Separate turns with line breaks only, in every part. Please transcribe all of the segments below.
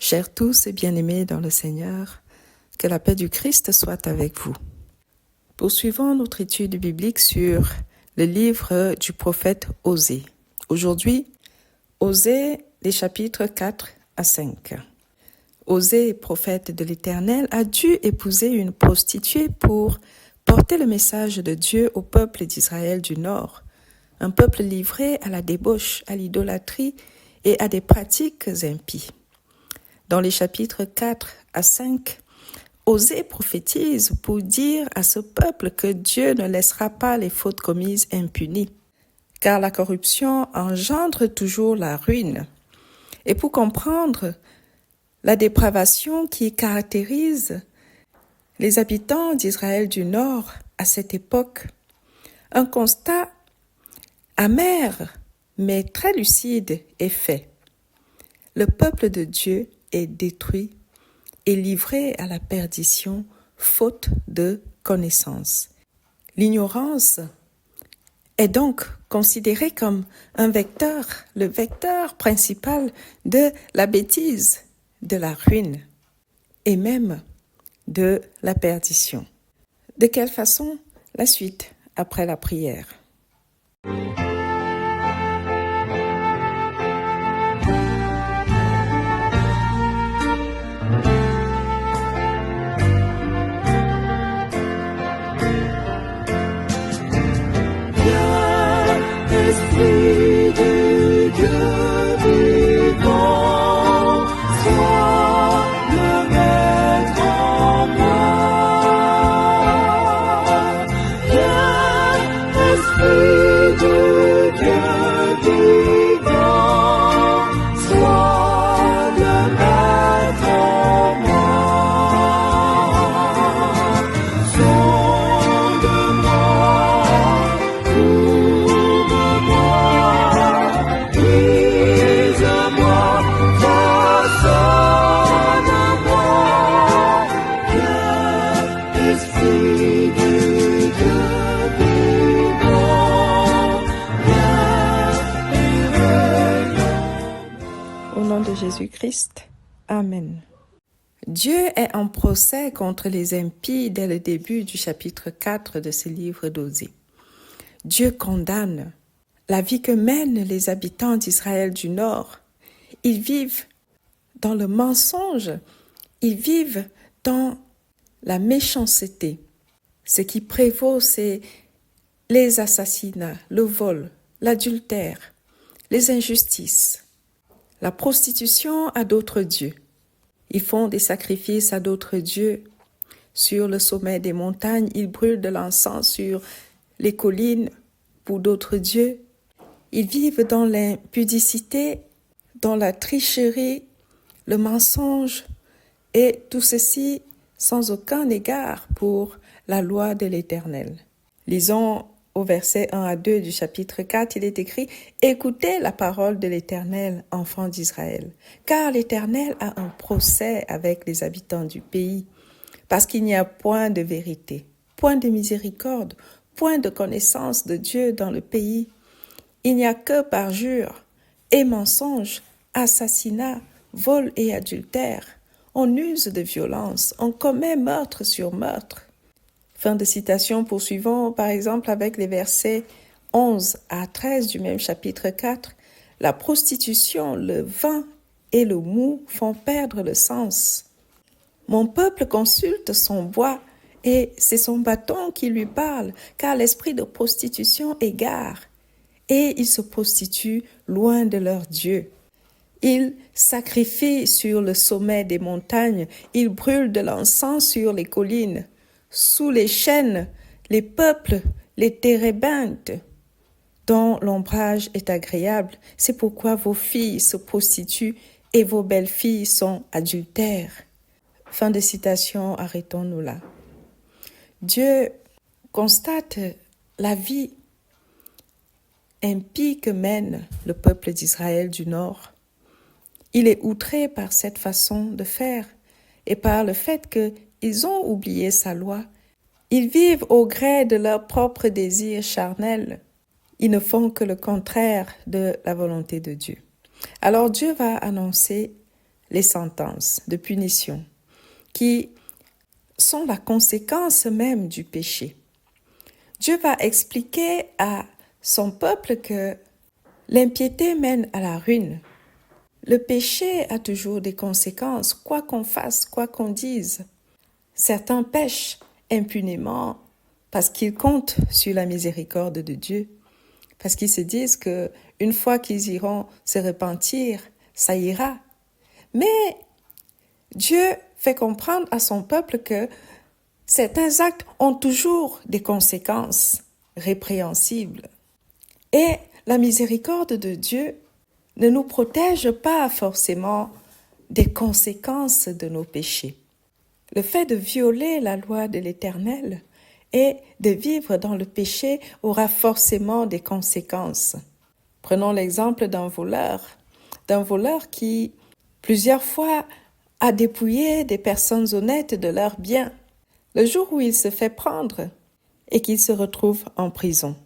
Chers tous et bien-aimés dans le Seigneur, que la paix du Christ soit avec vous. Poursuivons notre étude biblique sur le livre du prophète Osée. Aujourd'hui, Osée, les chapitres 4 à 5. Osée, prophète de l'Éternel, a dû épouser une prostituée pour porter le message de Dieu au peuple d'Israël du Nord, un peuple livré à la débauche, à l'idolâtrie et à des pratiques impies. Dans les chapitres 4 à 5, Osée prophétise pour dire à ce peuple que Dieu ne laissera pas les fautes commises impunies, car la corruption engendre toujours la ruine. Et pour comprendre la dépravation qui caractérise les habitants d'Israël du Nord à cette époque, un constat amer mais très lucide est fait. Le peuple de Dieu est détruit et livré à la perdition faute de connaissance. L'ignorance est donc considérée comme un vecteur, le vecteur principal de la bêtise, de la ruine et même de la perdition. De quelle façon? La suite après la prière.
Esprit de Dieu vivant, sois le maître en moi. Viens, Esprit de Dieu vivant, sois le maître en moi. Sonde-moi.
Au nom de Jésus-Christ, Amen. Dieu est en procès contre les impies dès le début du chapitre 4 de ce livre d'Osée. Dieu condamne la vie que mènent les habitants d'Israël du Nord. Ils vivent dans le mensonge, ils vivent dans la méchanceté. Ce qui prévaut, c'est les assassinats, le vol, l'adultère, les injustices, la prostitution à d'autres dieux. Ils font des sacrifices à d'autres dieux. Sur le sommet des montagnes, ils brûlent de l'encens sur les collines pour d'autres dieux. Ils vivent dans l'impudicité, dans la tricherie, le mensonge, et tout ceci sans aucun égard pour la loi de l'Éternel. Lisons au verset 1 à 2 du chapitre 4, il est écrit « Écoutez la parole de l'Éternel, enfants d'Israël, car l'Éternel a un procès avec les habitants du pays, parce qu'il n'y a point de vérité, point de miséricorde, point de connaissance de Dieu dans le pays. Il n'y a que parjure et mensonge, assassinat, vol et adultère. On use de violence, on commet meurtre sur meurtre. » Fin de citation, poursuivons par exemple avec les versets 11 à 13 du même chapitre 4. La prostitution, le vin et le mou font perdre le sens. Mon peuple consulte son bois et c'est son bâton qui lui parle, car l'esprit de prostitution égare et ils se prostituent loin de leur Dieu. Ils sacrifient sur le sommet des montagnes, ils brûlent de l'encens sur les collines. Sous les chênes, les peuples, les térébinthes, dont l'ombrage est agréable. C'est pourquoi vos filles se prostituent et vos belles-filles sont adultères. Fin de citation, arrêtons-nous là. Dieu constate la vie impie que mène le peuple d'Israël du Nord. Il est outré par cette façon de faire et par le fait qu'ils ont oublié sa loi. Ils vivent au gré de leurs propres désirs charnels. Ils ne font que le contraire de la volonté de Dieu. Alors Dieu va annoncer les sentences de punition qui sont la conséquence même du péché. Dieu va expliquer à son peuple que l'impiété mène à la ruine. Le péché a toujours des conséquences, quoi qu'on fasse, quoi qu'on dise. Certains pêchent impunément parce qu'ils comptent sur la miséricorde de Dieu, parce qu'ils se disent que une fois qu'ils iront se repentir, ça ira. Mais Dieu fait comprendre à son peuple que certains actes ont toujours des conséquences répréhensibles. Et la miséricorde de Dieu ne nous protège pas forcément des conséquences de nos péchés. Le fait de violer la loi de l'Éternel et de vivre dans le péché aura forcément des conséquences. Prenons l'exemple d'un voleur qui, plusieurs fois, a dépouillé des personnes honnêtes de leurs biens. Le jour où il se fait prendre et qu'il se retrouve en prison,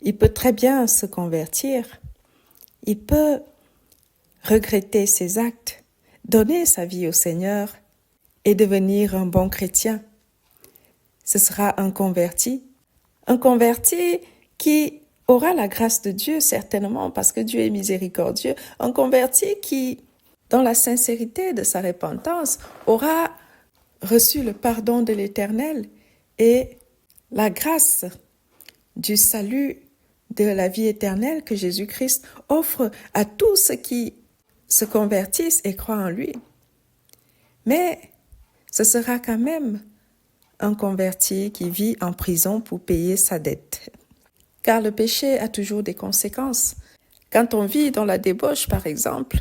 il peut très bien se convertir, il peut regretter ses actes, donner sa vie au Seigneur et devenir un bon chrétien. Ce sera un converti qui aura la grâce de Dieu certainement parce que Dieu est miséricordieux, un converti qui, dans la sincérité de sa repentance, aura reçu le pardon de l'Éternel et la grâce du salut de la vie éternelle que Jésus-Christ offre à tous ceux qui se convertissent et croient en lui. Mais ce sera quand même un converti qui vit en prison pour payer sa dette. Car le péché a toujours des conséquences. Quand on vit dans la débauche, par exemple,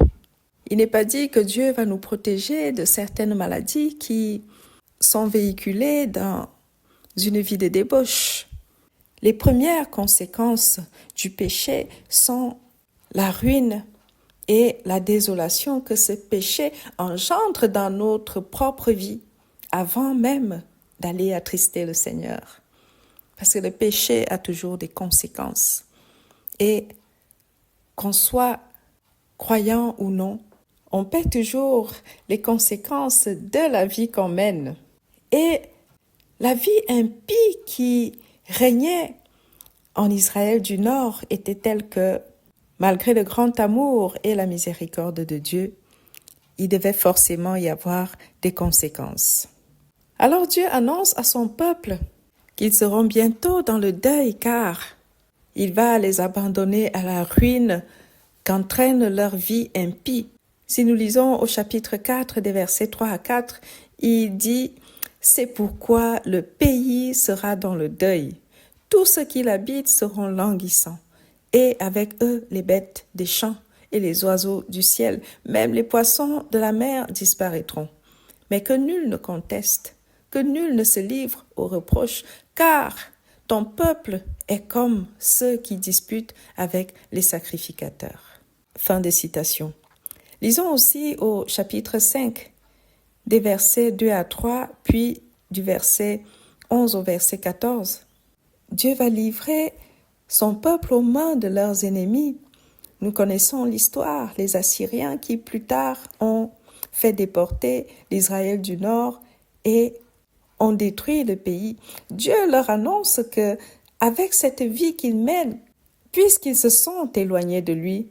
il n'est pas dit que Dieu va nous protéger de certaines maladies qui sont véhiculées dans une vie de débauche. Les premières conséquences du péché sont la ruine et la désolation que ce péché engendre dans notre propre vie, avant même d'aller attrister le Seigneur. Parce que le péché a toujours des conséquences. Et qu'on soit croyant ou non, on paie toujours les conséquences de la vie qu'on mène. Et la vie impie qui régnait en Israël du Nord était telle que, malgré le grand amour et la miséricorde de Dieu, il devait forcément y avoir des conséquences. Alors Dieu annonce à son peuple qu'ils seront bientôt dans le deuil car il va les abandonner à la ruine qu'entraîne leur vie impie. Si nous lisons au chapitre 4 des versets 3 à 4, il dit « C'est pourquoi le pays sera dans le deuil. Tous ceux qui l'habitent seront languissants, et avec eux les bêtes des champs et les oiseaux du ciel, même les poissons de la mer disparaîtront. Mais que nul ne conteste, que nul ne se livre aux reproches, car ton peuple est comme ceux qui disputent avec les sacrificateurs. » Fin de citation. Lisons aussi au chapitre 5, des versets 2 à 3, puis du verset 11 au verset 14. Dieu va livrer son peuple aux mains de leurs ennemis. Nous connaissons l'histoire, les Assyriens qui plus tard ont fait déporter l'Israël du Nord et ont détruit le pays. Dieu leur annonce que, avec cette vie qu'ils mènent, puisqu'ils se sont éloignés de lui,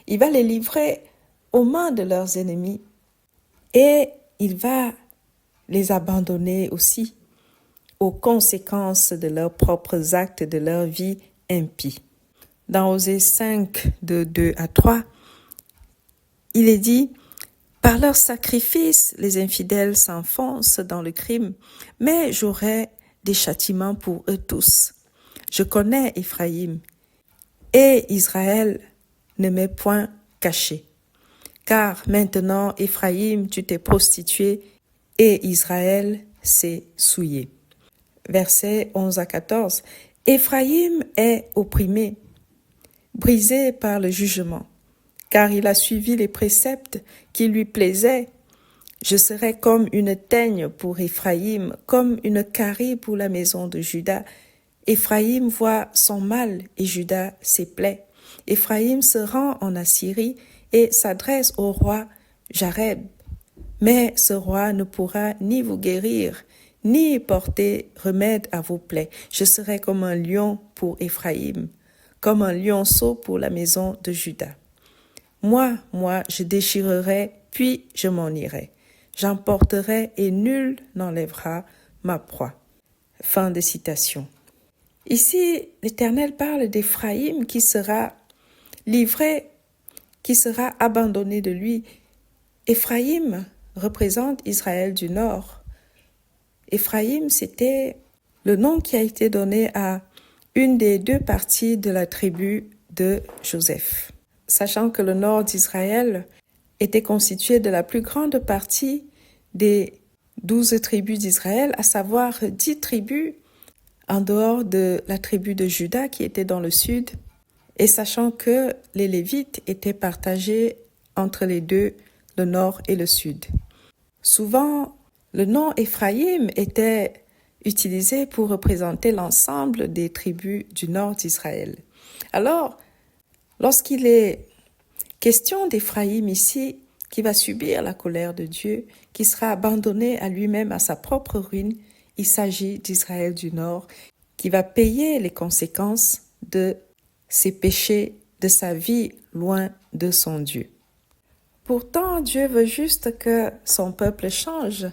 il va les livrer aux mains de leurs ennemis et il va les abandonner aussi aux conséquences de leurs propres actes, de leur vie impie. Dans Osée 5, de 2 à 3, il est dit « Par leurs sacrifices, les infidèles s'enfoncent dans le crime, mais j'aurai des châtiments pour eux tous. Je connais Éphraïm, et Israël ne m'est point caché. Car maintenant, Éphraïm, tu t'es prostitué, et Israël s'est souillé. » Versets 11 à 14. « Éphraïm est opprimé, brisé par le jugement, car il a suivi les préceptes qui lui plaisaient. Je serai comme une teigne pour Éphraïm, comme une carie pour la maison de Juda. Éphraïm voit son mal et Juda ses plaies. Éphraïm se rend en Assyrie et s'adresse au roi Jareb. Mais ce roi ne pourra ni vous guérir, ni porter remède à vos plaies. Je serai comme un lion pour Éphraïm, comme un lionceau pour la maison de Juda. Moi, je déchirerai, puis je m'en irai. J'emporterai et nul n'enlèvera ma proie. » Fin de citation. Ici, l'Éternel parle d'Éphraïm qui sera livré, qui sera abandonné de lui. Éphraïm représente Israël du Nord. Éphraïm, c'était le nom qui a été donné à une des deux parties de la tribu de Joseph. Sachant que le nord d'Israël était constitué de la plus grande partie des 12 tribus d'Israël, à savoir 10 tribus en dehors de la tribu de Juda qui était dans le sud, et sachant que les Lévites étaient partagés entre les deux, le nord et le sud. Souvent, le nom Éphraïm était utilisé pour représenter l'ensemble des tribus du nord d'Israël. Alors, lorsqu'il est question d'Éphraïm ici, qui va subir la colère de Dieu, qui sera abandonné à lui-même, à sa propre ruine, il s'agit d'Israël du Nord, qui va payer les conséquences de ses péchés, de sa vie loin de son Dieu. Pourtant, Dieu veut juste que son peuple change.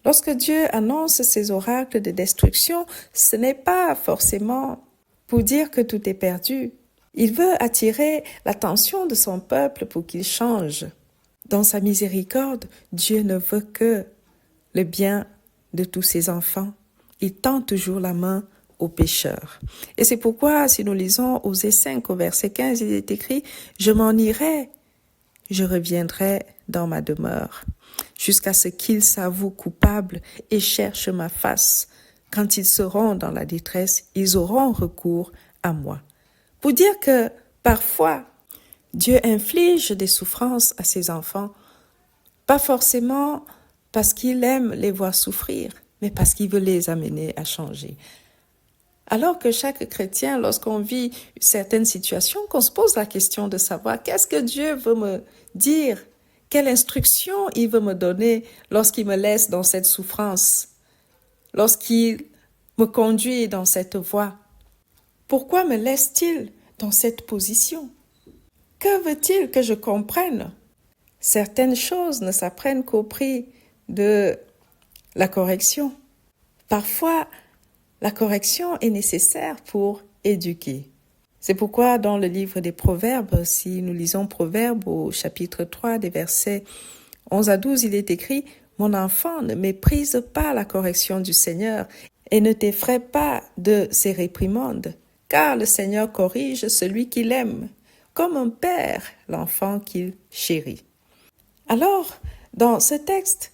Lorsque Dieu annonce ses oracles de destruction, ce n'est pas forcément pour dire que tout est perdu. Il veut attirer l'attention de son peuple pour qu'il change. Dans sa miséricorde, Dieu ne veut que le bien de tous ses enfants. Il tend toujours la main aux pécheurs. Et c'est pourquoi, si nous lisons Osée 5 au verset 15, il est écrit « Je m'en irai, je reviendrai dans ma demeure, jusqu'à ce qu'ils s'avouent coupables et cherchent ma face. Quand ils seront dans la détresse, ils auront recours à moi. » Pour dire que parfois, Dieu inflige des souffrances à ses enfants, pas forcément parce qu'il aime les voir souffrir, mais parce qu'il veut les amener à changer. Alors que chaque chrétien, lorsqu'on vit certaines situations, qu'on se pose la question de savoir qu'est-ce que Dieu veut me dire, quelle instruction il veut me donner lorsqu'il me laisse dans cette souffrance, lorsqu'il me conduit dans cette voie. Pourquoi me laisse-t-il dans cette position? Que veut-il que je comprenne? Certaines choses ne s'apprennent qu'au prix de la correction. Parfois, la correction est nécessaire pour éduquer. C'est pourquoi dans le livre des Proverbes, si nous lisons Proverbes au chapitre 3 des versets 11 à 12, il est écrit « Mon enfant, ne méprise pas la correction du Seigneur et ne t'effraie pas de ses réprimandes, car le Seigneur corrige celui qu'il aime, comme un père l'enfant qu'il chérit. » Alors, dans ce texte,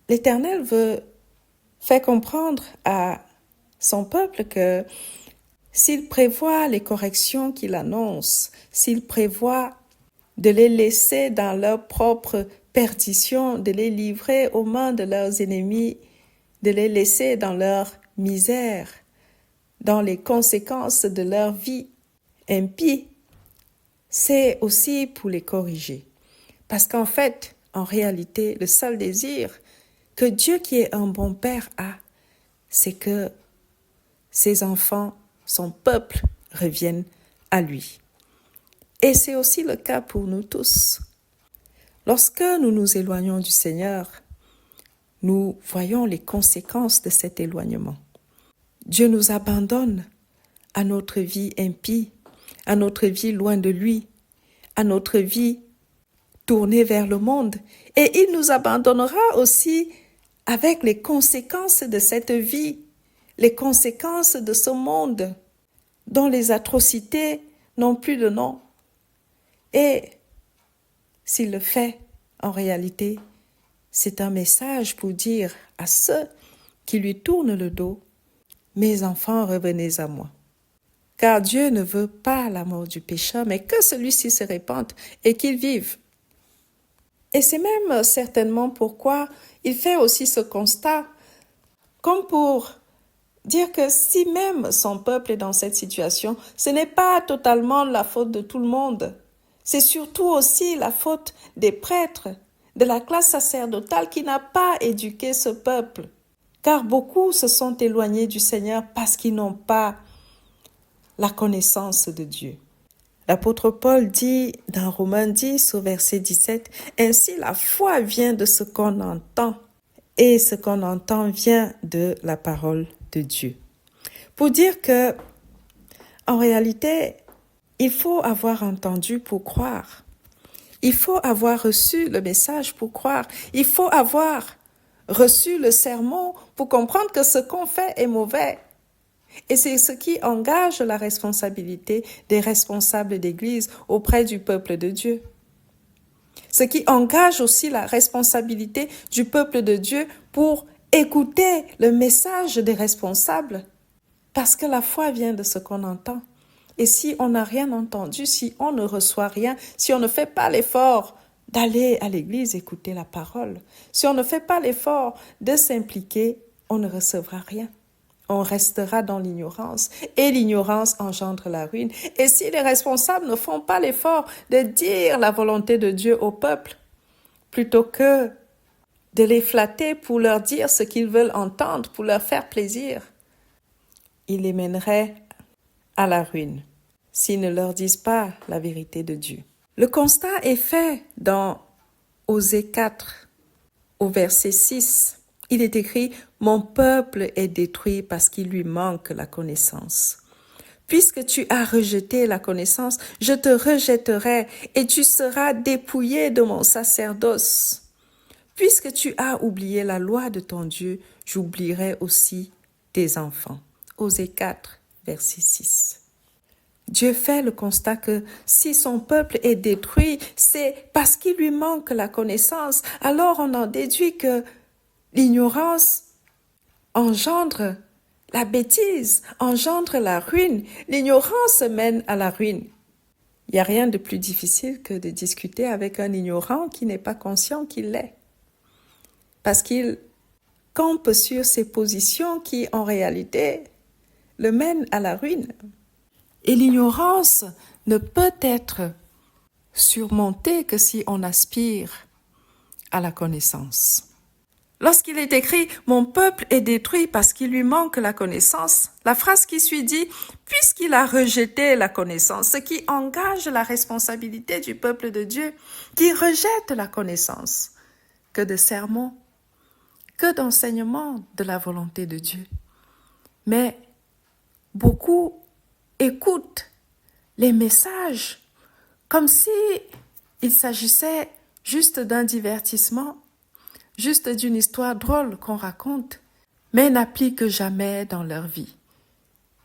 l'Éternel veut faire comprendre à son peuple que s'il prévoit les corrections qu'il annonce, s'il prévoit de les laisser dans leur propre perdition, de les livrer aux mains de leurs ennemis, de les laisser dans leur misère, dans les conséquences de leur vie impie, c'est aussi pour les corriger. Parce qu'en fait, en réalité, le seul désir que Dieu qui est un bon père a, c'est que ses enfants, son peuple, reviennent à lui. Et c'est aussi le cas pour nous tous. Lorsque nous nous éloignons du Seigneur, nous voyons les conséquences de cet éloignement. Dieu nous abandonne à notre vie impie, à notre vie loin de lui, à notre vie tournée vers le monde. Et il nous abandonnera aussi avec les conséquences de cette vie, les conséquences de ce monde, dont les atrocités n'ont plus de nom. Et s'il le fait, en réalité, c'est un message pour dire à ceux qui lui tournent le dos, « Mes enfants, revenez à moi. » Car Dieu ne veut pas la mort du pécheur, mais que celui-ci se répande et qu'il vive. Et c'est même certainement pourquoi il fait aussi ce constat, comme pour dire que si même son peuple est dans cette situation, ce n'est pas totalement la faute de tout le monde. C'est surtout aussi la faute des prêtres, de la classe sacerdotale qui n'a pas éduqué ce peuple. Car beaucoup se sont éloignés du Seigneur parce qu'ils n'ont pas la connaissance de Dieu. L'apôtre Paul dit dans Romains 10 au verset 17, « Ainsi la foi vient de ce qu'on entend, et ce qu'on entend vient de la parole de Dieu. » Pour dire que, en réalité, il faut avoir entendu pour croire. Il faut avoir reçu le message pour croire. Il faut avoir reçu le sermon pour comprendre que ce qu'on fait est mauvais. Et c'est ce qui engage la responsabilité des responsables d'Église auprès du peuple de Dieu. Ce qui engage aussi la responsabilité du peuple de Dieu pour écouter le message des responsables. Parce que la foi vient de ce qu'on entend. Et si on n'a rien entendu, si on ne reçoit rien, si on ne fait pas l'effort d'aller à l'église écouter la parole, si on ne fait pas l'effort de s'impliquer, on ne recevra rien. On restera dans l'ignorance et l'ignorance engendre la ruine. Et si les responsables ne font pas l'effort de dire la volonté de Dieu au peuple, plutôt que de les flatter pour leur dire ce qu'ils veulent entendre, pour leur faire plaisir, ils les mèneraient à la ruine s'ils ne leur disent pas la vérité de Dieu. Le constat est fait dans Osée 4, au verset 6. Il est écrit « Mon peuple est détruit parce qu'il lui manque la connaissance. Puisque tu as rejeté la connaissance, je te rejetterai et tu seras dépouillé de mon sacerdoce. Puisque tu as oublié la loi de ton Dieu, j'oublierai aussi tes enfants. » Osée 4, verset 6. Dieu fait le constat que si son peuple est détruit, c'est parce qu'il lui manque la connaissance. Alors on en déduit que l'ignorance engendre la bêtise, engendre la ruine. L'ignorance mène à la ruine. Il n'y a rien de plus difficile que de discuter avec un ignorant qui n'est pas conscient qu'il l'est. Parce qu'il campe sur ses positions qui, en réalité, le mènent à la ruine. Et l'ignorance ne peut être surmontée que si on aspire à la connaissance. Lorsqu'il est écrit « Mon peuple est détruit parce qu'il lui manque la connaissance », la phrase qui suit dit « Puisqu'il a rejeté la connaissance », ce qui engage la responsabilité du peuple de Dieu qui rejette la connaissance. Que de sermons, que d'enseignements de la volonté de Dieu. Mais beaucoup écoutent les messages comme si il s'agissait juste d'un divertissement, juste d'une histoire drôle qu'on raconte, mais n'appliquent jamais dans leur vie.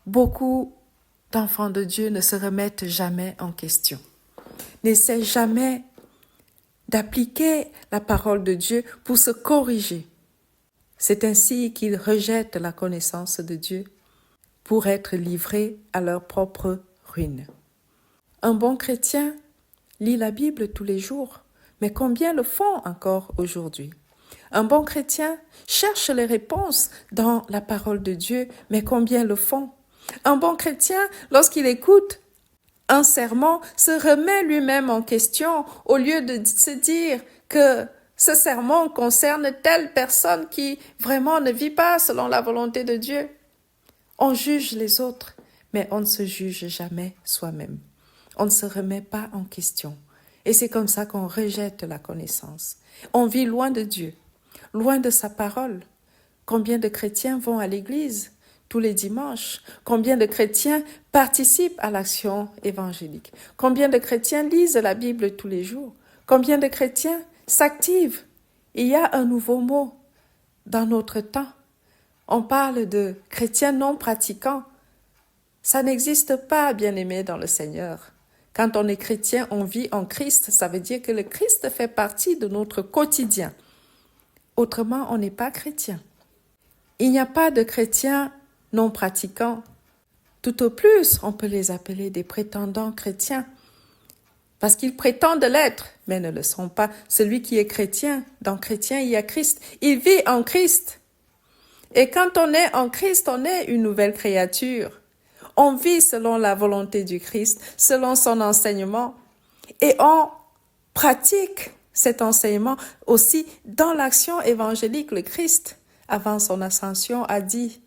Beaucoup d'enfants de Dieu ne se remettent jamais en question, n'essaient jamais d'appliquer la parole de Dieu pour se corriger. C'est ainsi qu'ils rejettent la connaissance de Dieu pour être livrés à leur propre ruine. Un bon chrétien lit la Bible tous les jours, mais combien le font encore aujourd'hui? Un bon chrétien cherche les réponses dans la parole de Dieu, mais combien le font? Un bon chrétien, lorsqu'il écoute un sermon, se remet lui-même en question au lieu de se dire que ce sermon concerne telle personne qui vraiment ne vit pas selon la volonté de Dieu. On juge les autres, mais on ne se juge jamais soi-même. On ne se remet pas en question. Et c'est comme ça qu'on rejette la connaissance. On vit loin de Dieu, loin de sa parole. Combien de chrétiens vont à l'église tous les dimanches? Combien de chrétiens participent à l'action évangélique? Combien de chrétiens lisent la Bible tous les jours? Combien de chrétiens s'activent? Il y a un nouveau mot dans notre temps. On parle de chrétiens non pratiquants. Ça n'existe pas, bien-aimés dans le Seigneur. Quand on est chrétien, on vit en Christ. Ça veut dire que le Christ fait partie de notre quotidien. Autrement, on n'est pas chrétien. Il n'y a pas de chrétiens non pratiquants. Tout au plus, on peut les appeler des prétendants chrétiens. Parce qu'ils prétendent l'être, mais ne le sont pas. Celui qui est chrétien, dans chrétien, il y a Christ. Il vit en Christ. Et quand on est en Christ, on est une nouvelle créature. On vit selon la volonté du Christ, selon son enseignement. Et on pratique cet enseignement aussi dans l'action évangélique. Le Christ, avant son ascension, a dit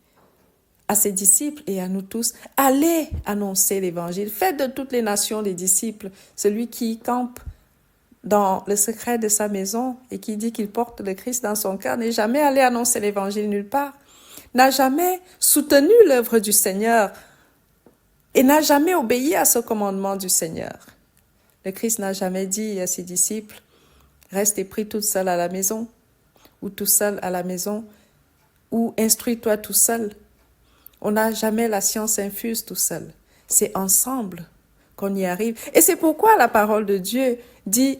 à ses disciples et à nous tous, allez annoncer l'évangile. Faites de toutes les nations des disciples. Celui qui campe dans le secret de sa maison et qui dit qu'il porte le Christ dans son cœur n'est jamais allé annoncer l'évangile nulle part, n'a jamais soutenu l'œuvre du Seigneur et n'a jamais obéi à ce commandement du Seigneur. Le Christ n'a jamais dit à ses disciples, reste et prie toute seule à la maison, ou tout seul à la maison, ou instruis-toi tout seul. On n'a jamais la science infuse tout seul. C'est ensemble qu'on y arrive. Et c'est pourquoi la parole de Dieu dit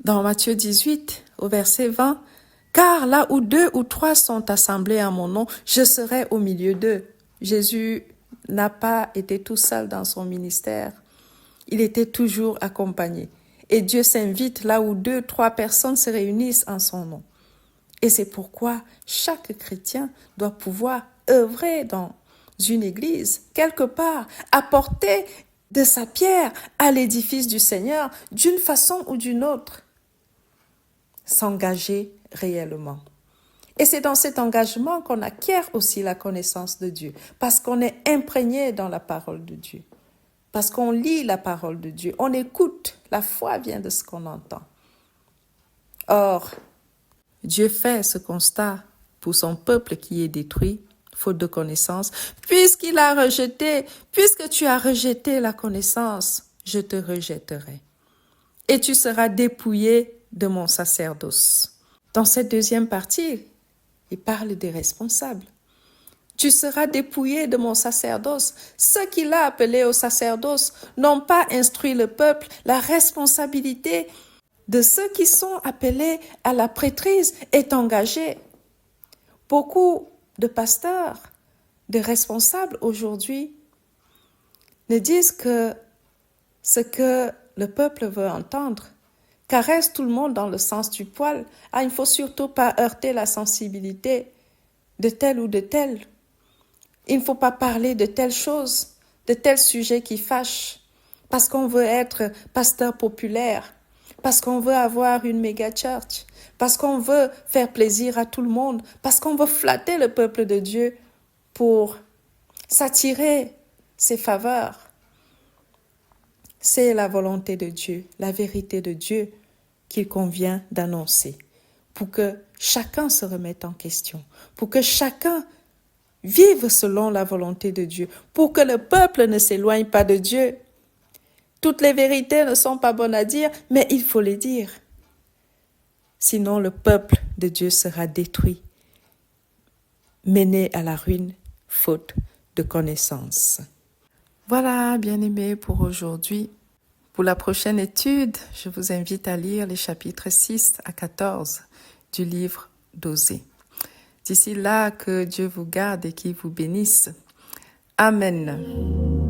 dans Matthieu 18, au verset 20, « Car là où 2 ou 3 sont assemblés en mon nom, je serai au milieu d'eux. » Jésus n'a pas été tout seul dans son ministère. Il était toujours accompagné. Et Dieu s'invite là où 2, 3 personnes se réunissent en son nom. Et c'est pourquoi chaque chrétien doit pouvoir œuvrer dans une église, quelque part, apporter de sa pierre à l'édifice du Seigneur d'une façon ou d'une autre, s'engager réellement. Et c'est dans cet engagement qu'on acquiert aussi la connaissance de Dieu, parce qu'on est imprégné dans la parole de Dieu, parce qu'on lit la parole de Dieu, on écoute, la foi vient de ce qu'on entend. Or, Dieu fait ce constat pour son peuple qui est détruit, faute de connaissance, puisque tu as rejeté la connaissance, je te rejetterai. Et tu seras dépouillé de mon sacerdoce. Dans cette deuxième partie, il parle des responsables. Tu seras dépouillé de mon sacerdoce. Ceux qu'il a appelés au sacerdoce n'ont pas instruit le peuple. La responsabilité de ceux qui sont appelés à la prêtrise est engagée. Beaucoup de pasteurs, de responsables aujourd'hui ne disent que ce que le peuple veut entendre, caresse tout le monde dans le sens du poil. Ah, il ne faut surtout pas heurter la sensibilité de tel ou de tel. Il ne faut pas parler de telle chose, de tel sujet qui fâche, parce qu'on veut être pasteur populaire, parce qu'on veut avoir une méga church, parce qu'on veut faire plaisir à tout le monde, parce qu'on veut flatter le peuple de Dieu pour s'attirer ses faveurs. C'est la volonté de Dieu, la vérité de Dieu qu'il convient d'annoncer pour que chacun se remette en question, pour que chacun vive selon la volonté de Dieu, pour que le peuple ne s'éloigne pas de Dieu. Toutes les vérités ne sont pas bonnes à dire, mais il faut les dire. Sinon, le peuple de Dieu sera détruit, mené à la ruine, faute de connaissance. Voilà, bien-aimés, pour aujourd'hui. Pour la prochaine étude, je vous invite à lire les chapitres 6 à 14 du livre d'Osée. D'ici là, que Dieu vous garde et qu'il vous bénisse. Amen.